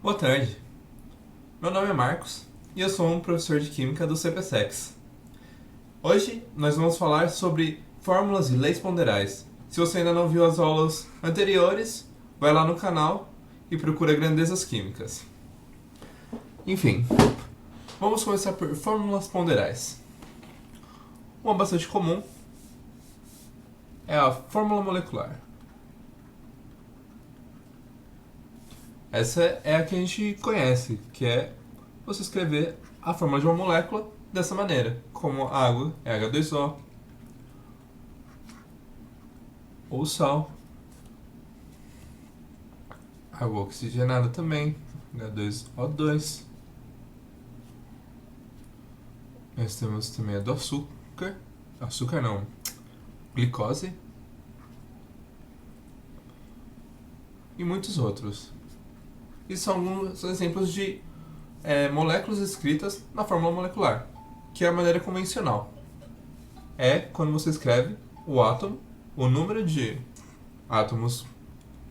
Boa tarde, meu nome é Marcos e eu sou um professor de Química do CPSEX. Hoje nós vamos falar sobre fórmulas e leis ponderais. Se você ainda não viu as aulas anteriores, vai lá no canal e procura Grandezas Químicas. Enfim, vamos começar por fórmulas ponderais. Uma bastante comum é a fórmula molecular. Essa é a que a gente conhece, que é você escrever a fórmula de uma molécula dessa maneira, como a água é H2O, ou sal, água oxigenada também, H2O2. Nós temos também a do açúcar não, glicose e muitos outros. E são alguns exemplos de moléculas escritas na fórmula molecular, que é a maneira convencional. É quando você escreve o átomo, o número de átomos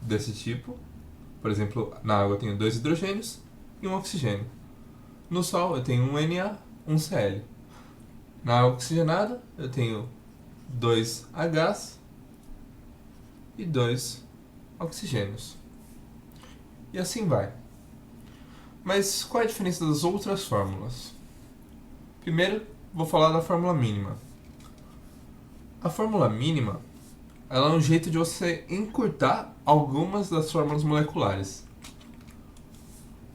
desse tipo. Por exemplo, na água eu tenho 2 hidrogênios e um oxigênio. No Sol eu tenho um Na, um Cl. Na água oxigenada eu tenho 2 Hs e 2 oxigênios. E assim vai. Mas qual é a diferença das outras fórmulas? Primeiro, vou falar da fórmula mínima. A fórmula mínima ela é um jeito de você encurtar algumas das fórmulas moleculares.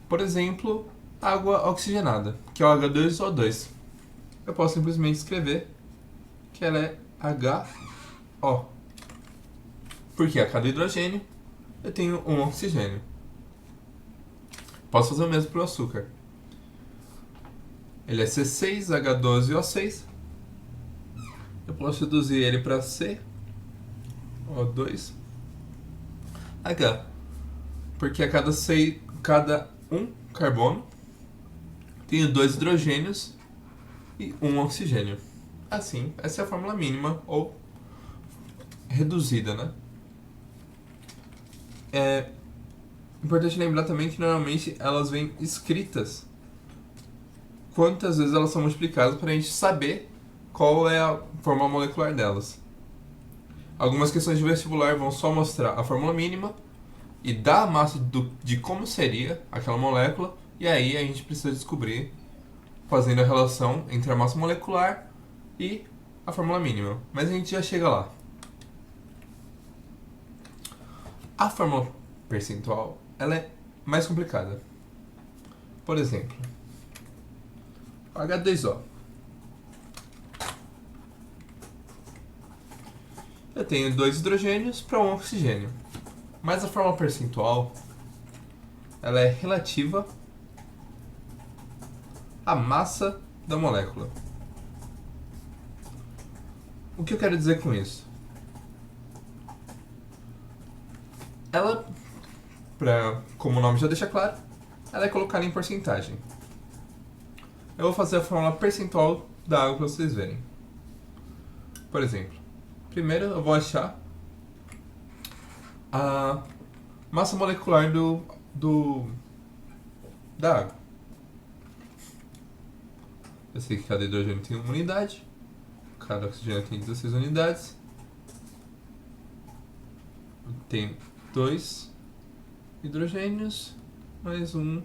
Por exemplo, água oxigenada, que é o H2O2. Eu posso simplesmente escrever que ela é HO. Porque a cada hidrogênio eu tenho um oxigênio. Posso fazer o mesmo para o açúcar. Ele é C6H12O6. Eu posso reduzir ele para CO2H. Porque a cada um carbono tenho 2 hidrogênios e um oxigênio. Assim, essa é a fórmula mínima ou reduzida, né? É importante lembrar também que normalmente elas vêm escritas quantas vezes elas são multiplicadas para a gente saber qual é a fórmula molecular delas. Algumas questões de vestibular vão só mostrar a fórmula mínima e dar a massa de como seria aquela molécula, e aí a gente precisa descobrir fazendo a relação entre a massa molecular e a fórmula mínima. Mas a gente já chega lá. A fórmula percentual ela é mais complicada. Por exemplo, H2O. Eu tenho 2 hidrogênios para um oxigênio. Mas a fórmula percentual ela é relativa à massa da molécula. O que eu quero dizer com isso? Ela, como o nome já deixa claro, ela é colocada em porcentagem. Eu vou fazer a fórmula percentual da água para vocês verem. Por exemplo, primeiro eu vou achar a massa molecular da água. Eu sei que cada hidrogênio tem uma unidade, cada oxigênio tem 16 unidades. Tem 2 hidrogênios mais um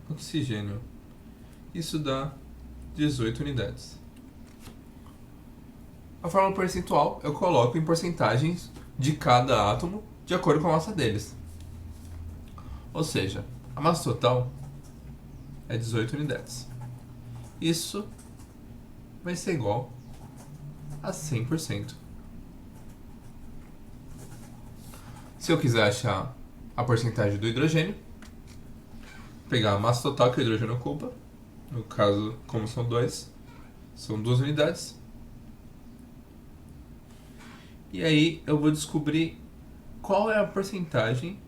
oxigênio. Isso dá 18 unidades. A fórmula percentual eu coloco em porcentagens de cada átomo de acordo com a massa deles. Ou seja, a massa total é 18 unidades. Isso vai ser igual a 100%. Se eu quiser achar a porcentagem do hidrogênio, pegar a massa total que o hidrogênio ocupa, no caso, como são 2, são 2 unidades. E aí eu vou descobrir qual é a porcentagem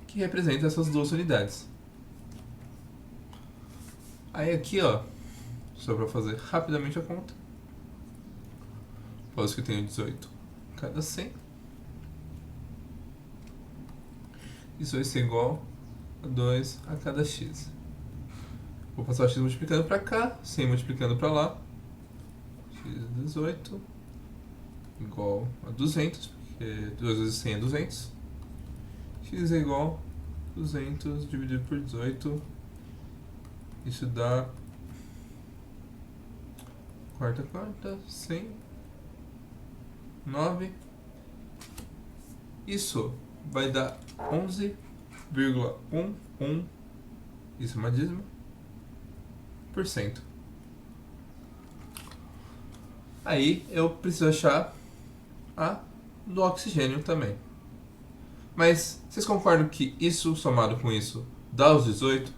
que representa essas 2 unidades. Aí aqui, ó, só para fazer rapidamente a conta, posso que eu tenho 18 cada 100. Isso vai ser igual 2 a cada x. Vou passar o x multiplicando para cá, 100 multiplicando para lá. x18 igual a 200, porque 2 vezes 100 é 200. X é igual a 200 dividido por 18. Isso dá... quarta, 100. 9. Isso vai dar 11,11. Isso é uma dízima. Por cento. Aí eu preciso achar a do oxigênio também. Mas vocês concordam que isso somado com isso dá os 18?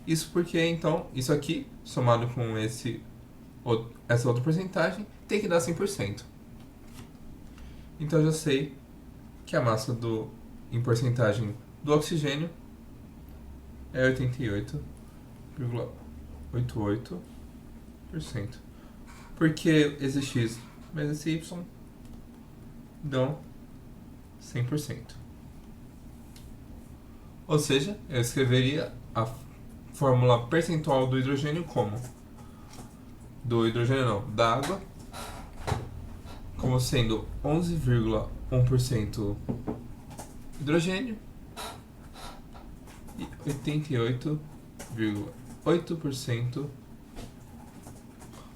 Isso porque então isso aqui somado com essa outra porcentagem tem que dar 100%. Então eu já sei que a massa em porcentagem do oxigênio é 88,88%. Porque esse x mais esse y dão 100%. Ou seja, eu escreveria a fórmula percentual do hidrogênio como? Da água, como sendo 11,1% hidrogênio e 88,8%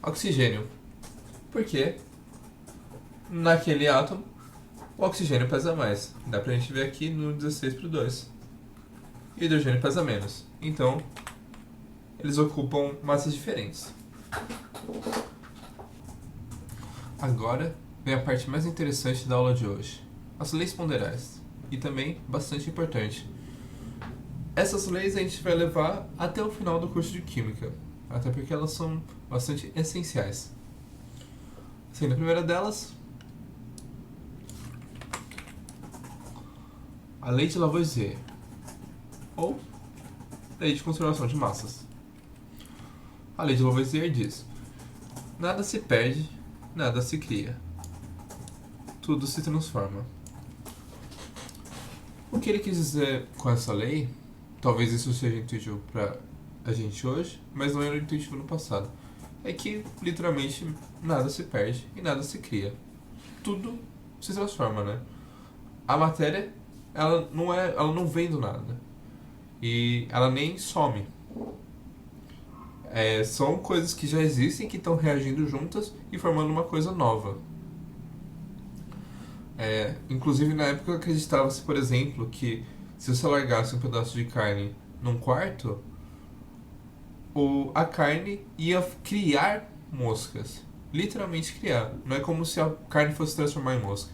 oxigênio. Porque naquele átomo o oxigênio pesa mais. Dá pra gente ver aqui no 16/2. E o hidrogênio pesa menos. Então, eles ocupam massas diferentes. Agora vem a parte mais interessante da aula de hoje. As leis ponderais. E também bastante importante. Essas leis a gente vai levar até o final do curso de Química. Até porque elas são bastante essenciais. Sendo a primeira delas, a lei de Lavoisier, ou lei de conservação de massas. A lei de Lavoisier diz: nada se perde, nada se cria. Tudo se transforma. O que ele quis dizer com essa lei, talvez isso seja intuitivo para a gente hoje, mas não era intuitivo no passado, é que literalmente nada se perde e nada se cria. Tudo se transforma, né? A matéria, ela não vem do nada. E ela nem some. São coisas que já existem, que estão reagindo juntas e formando uma coisa nova. Inclusive na época acreditava-se, por exemplo, que se você largasse um pedaço de carne num quarto, a carne ia criar moscas. Literalmente criar. Não é como se a carne fosse transformar em mosca.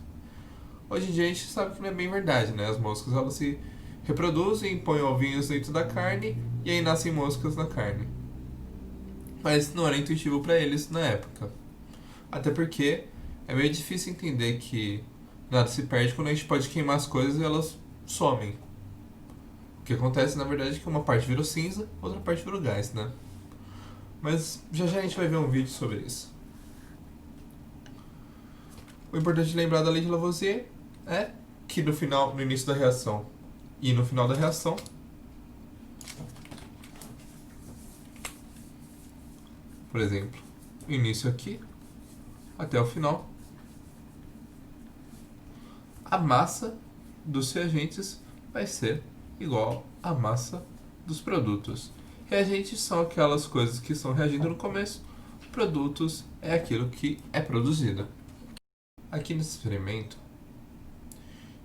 Hoje em dia a gente sabe que não é bem verdade, né? As moscas elas se reproduzem, põem ovinhos dentro da carne e aí nascem moscas na carne. Mas não era intuitivo para eles na época. Até porque é meio difícil entender que nada se perde quando a gente pode queimar as coisas e elas somem. O que acontece na verdade é que uma parte virou cinza, outra parte virou gás, né? Mas já a gente vai ver um vídeo sobre isso. O importante de lembrar da lei de Lavoisier é que no início da reação e no final da reação, por exemplo, o início aqui até o final, a massa dos reagentes vai ser igual à massa dos produtos. Reagentes são aquelas coisas que estão reagindo no começo, produtos é aquilo que é produzido. Aqui nesse experimento,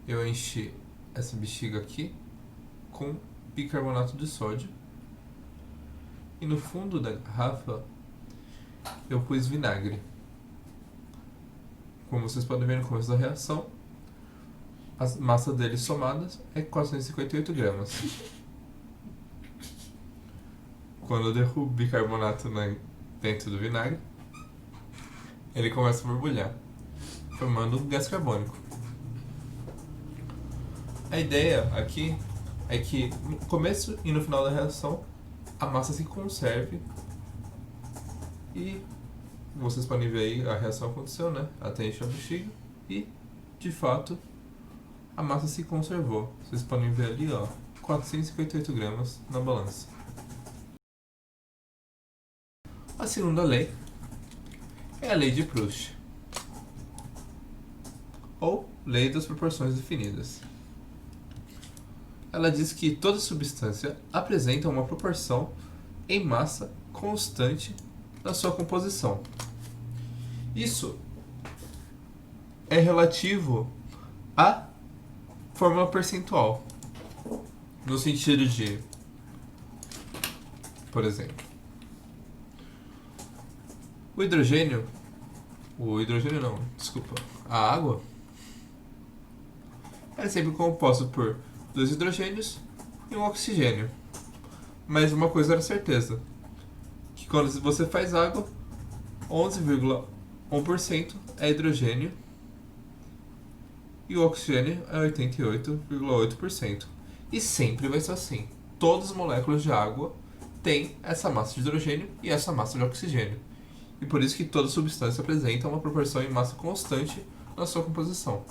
eu enchi essa bexiga aqui com bicarbonato de sódio e no fundo da garrafa eu pus vinagre. Como vocês podem ver no começo da reação, a massa deles somadas é 458 gramas. Quando eu derrubo o bicarbonato dentro do vinagre, ele começa a borbulhar, formando um gás carbônico. A ideia aqui é que no começo e no final da reação a massa se conserve e vocês podem ver aí a reação aconteceu, né? Até encher a bexiga e, de fato, a massa se conservou. Vocês podem ver ali, ó, 458 gramas na balança. A segunda lei é a lei de Proust, ou lei das proporções definidas. Ela diz que toda substância apresenta uma proporção em massa constante na sua composição. Isso é relativo à fórmula percentual, no sentido de, por exemplo, a água é sempre composta por 2 hidrogênios e um oxigênio. Mas uma coisa era certeza, que quando você faz água, 11,1% é hidrogênio e o oxigênio é 88,8%. E sempre vai ser assim. Todas as moléculas de água têm essa massa de hidrogênio e essa massa de oxigênio. E por isso que toda substância apresenta uma proporção em massa constante na sua composição.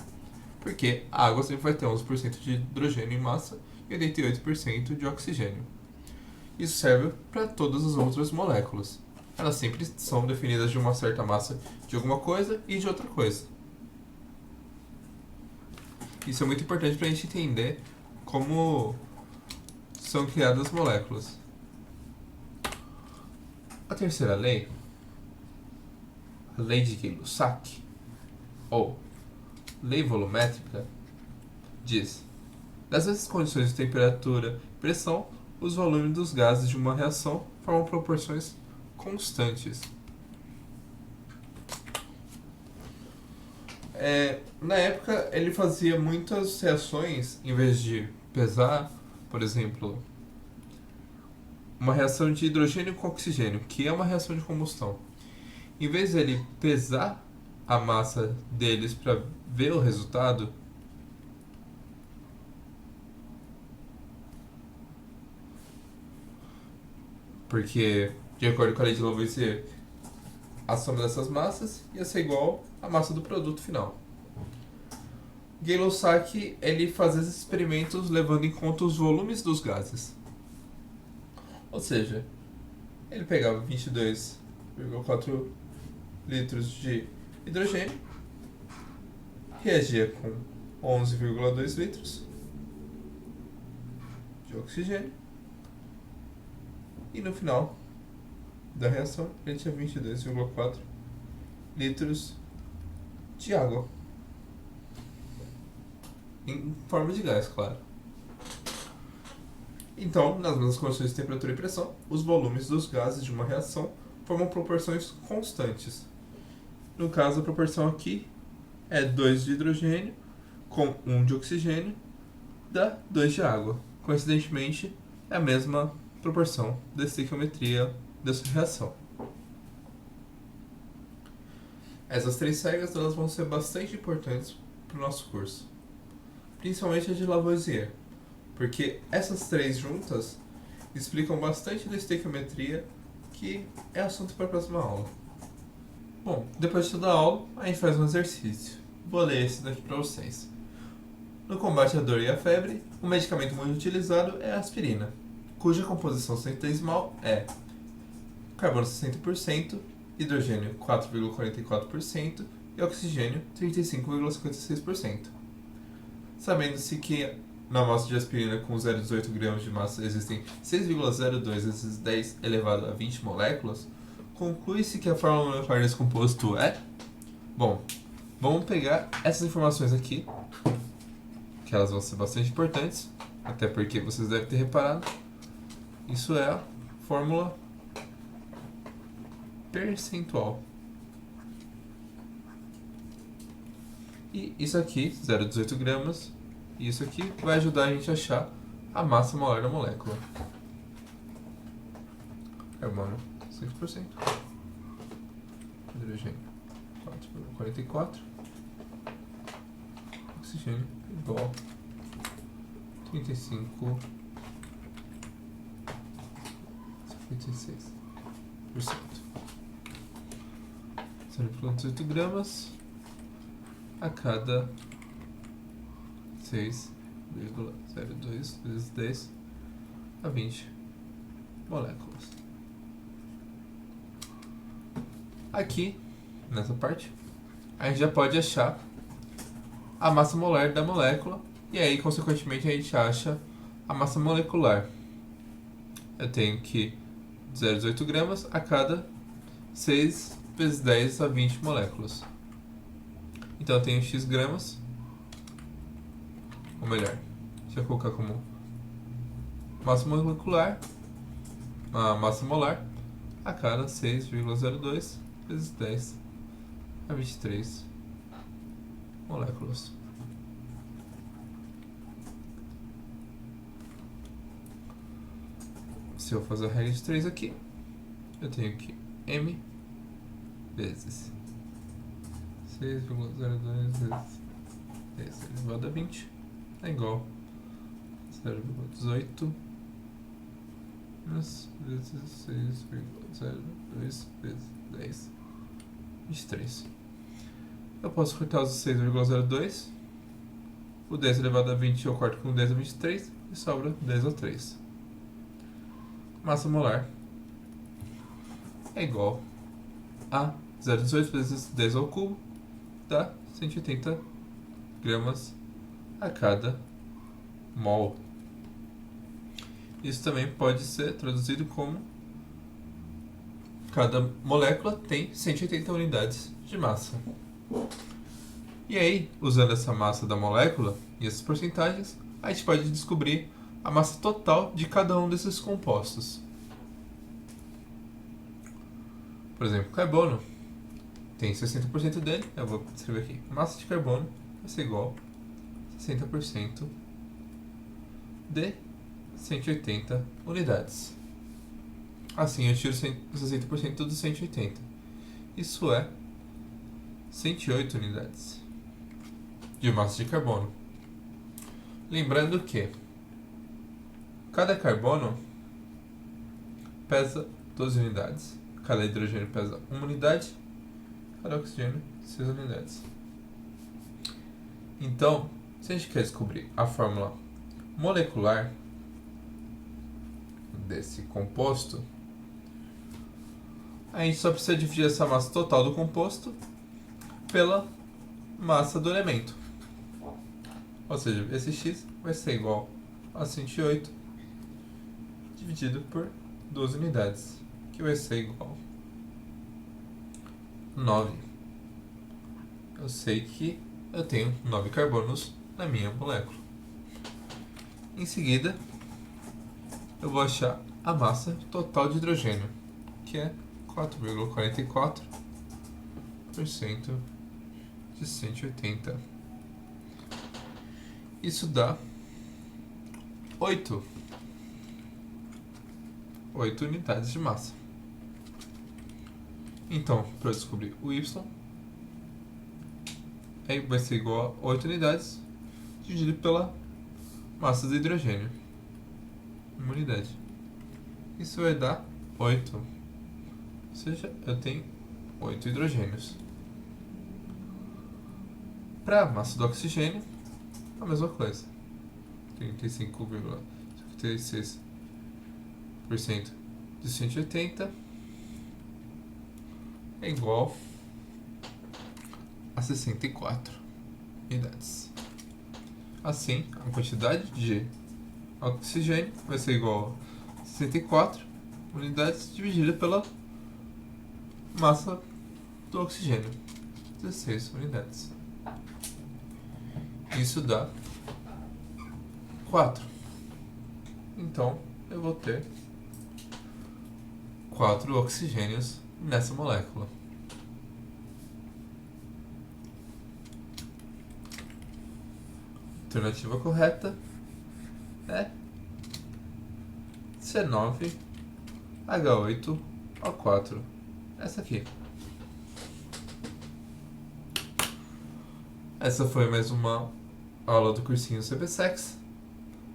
Porque a água sempre vai ter 11% de hidrogênio em massa e 88% de oxigênio. Isso serve para todas as outras moléculas. Elas sempre são definidas de uma certa massa de alguma coisa e de outra coisa. Isso é muito importante para a gente entender como são criadas as moléculas. A terceira lei, a lei de Gay-Lussac, ou lei volumétrica, diz: nessas condições de temperatura e pressão, os volumes dos gases de uma reação formam proporções constantes. Na época, ele fazia muitas reações, em vez de pesar, por exemplo, uma reação de hidrogênio com oxigênio, que é uma reação de combustão. Em vez de ele pesar a massa deles para ver o resultado, porque, de acordo com a lei de Lavoisier, a soma dessas massas ia ser igual à massa do produto final. Gay-Lussac, ele fazia esses experimentos levando em conta os volumes dos gases. Ou seja, ele pegava 22,4 litros de hidrogênio, reagia com 11,2 litros de oxigênio e no final da reação ele tinha 22,4 litros de água, em forma de gás, claro. Então, nas mesmas condições de temperatura e pressão, os volumes dos gases de uma reação formam proporções constantes. No caso, a proporção aqui é 2 de hidrogênio com 1 de oxigênio, dá 2 de água. Coincidentemente, é a mesma proporção da estequiometria dessa reação. Essas 3 regras elas vão ser bastante importantes para o nosso curso, principalmente a de Lavoisier, porque essas 3 juntas explicam bastante da estequiometria, que é assunto para a próxima aula. Bom, depois de toda a aula, a gente faz um exercício. Vou ler esse daqui para vocês. No combate à dor e à febre, um medicamento muito utilizado é a aspirina, cuja composição centesimal é carbono 60%, hidrogênio 4,44% e oxigênio 35,56%. Sabendo-se que na amostra de aspirina com 0,18 gramas de massa existem 6,02 vezes 10 elevado a 20 moléculas, conclui-se que a fórmula molecular desse composto é... Bom, vamos pegar essas informações aqui, que elas vão ser bastante importantes, até porque vocês devem ter reparado, isso é a fórmula percentual. E isso aqui, 0,18 gramas, e isso aqui vai ajudar a gente a achar a massa molar da molécula. Carbono 5%, hidrogênio 4,44%, oxigênio igual 35,56%. 0,18 gramas a cada 6 0,02 vezes 10 a 20 moléculas. Aqui, nessa parte, a gente já pode achar a massa molar da molécula e aí, consequentemente, a gente acha a massa molecular. Eu tenho que 0,18 gramas a cada 6 vezes 10 a 20 moléculas. Então eu tenho x gramas, ou melhor, deixa eu colocar como massa molecular, a massa molar, a cada 6,02 vezes 10 a 23 moléculas. Se eu fazer a regra de 3 aqui, eu tenho que m vezes 6,02 vezes 10 elevado a 20 é igual a 0,18 vezes 6,02 vezes 10, 23. Eu posso cortar os 6,02, o 10 elevado a 20 eu corto com 10 a 23 e sobra 10 a 3. Massa molar é igual a 0,18 vezes 10 ao cubo, dá 180 gramas a cada mol. Isso também pode ser traduzido como cada molécula tem 180 unidades de massa. E aí, usando essa massa da molécula e essas porcentagens, a gente pode descobrir a massa total de cada um desses compostos. Por exemplo, carbono tem 60% dele, eu vou escrever aqui, massa de carbono vai ser igual a 60% de 180 unidades. Assim eu tiro 60% dos 180. Isso é 108 unidades de massa de carbono. Lembrando que cada carbono pesa 12 unidades, cada hidrogênio pesa 1 unidade, cada oxigênio 6 unidades. Então, se a gente quer descobrir a fórmula molecular desse composto, a gente só precisa dividir essa massa total do composto pela massa do elemento. Ou seja, esse x vai ser igual a 108 dividido por 12 unidades, que vai ser igual a 9. Eu sei que eu tenho 9 carbonos na minha molécula. Em seguida, eu vou achar a massa total de hidrogênio, que é 4,44% de 180. Isso dá 8 unidades de massa. Então, para descobrir o Y, aí vai ser igual a 8 unidades dividido pela massa de hidrogênio, uma unidade. Isso vai dar 8. Ou seja, eu tenho 8 hidrogênios. Para a massa do oxigênio, a mesma coisa. 35,56% de 180 é igual a 64 unidades. Assim, a quantidade de oxigênio vai ser igual a 64 unidades dividida pela massa do oxigênio, 16 unidades. Isso dá 4. Então, eu vou ter 4 oxigênios nessa molécula. A alternativa correta é C9H8O4. Essa aqui. Essa foi mais uma aula do cursinho CBSEX.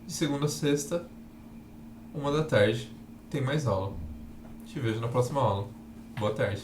De segunda a sexta, 1 da tarde, tem mais aula. Te vejo na próxima aula. Boa tarde.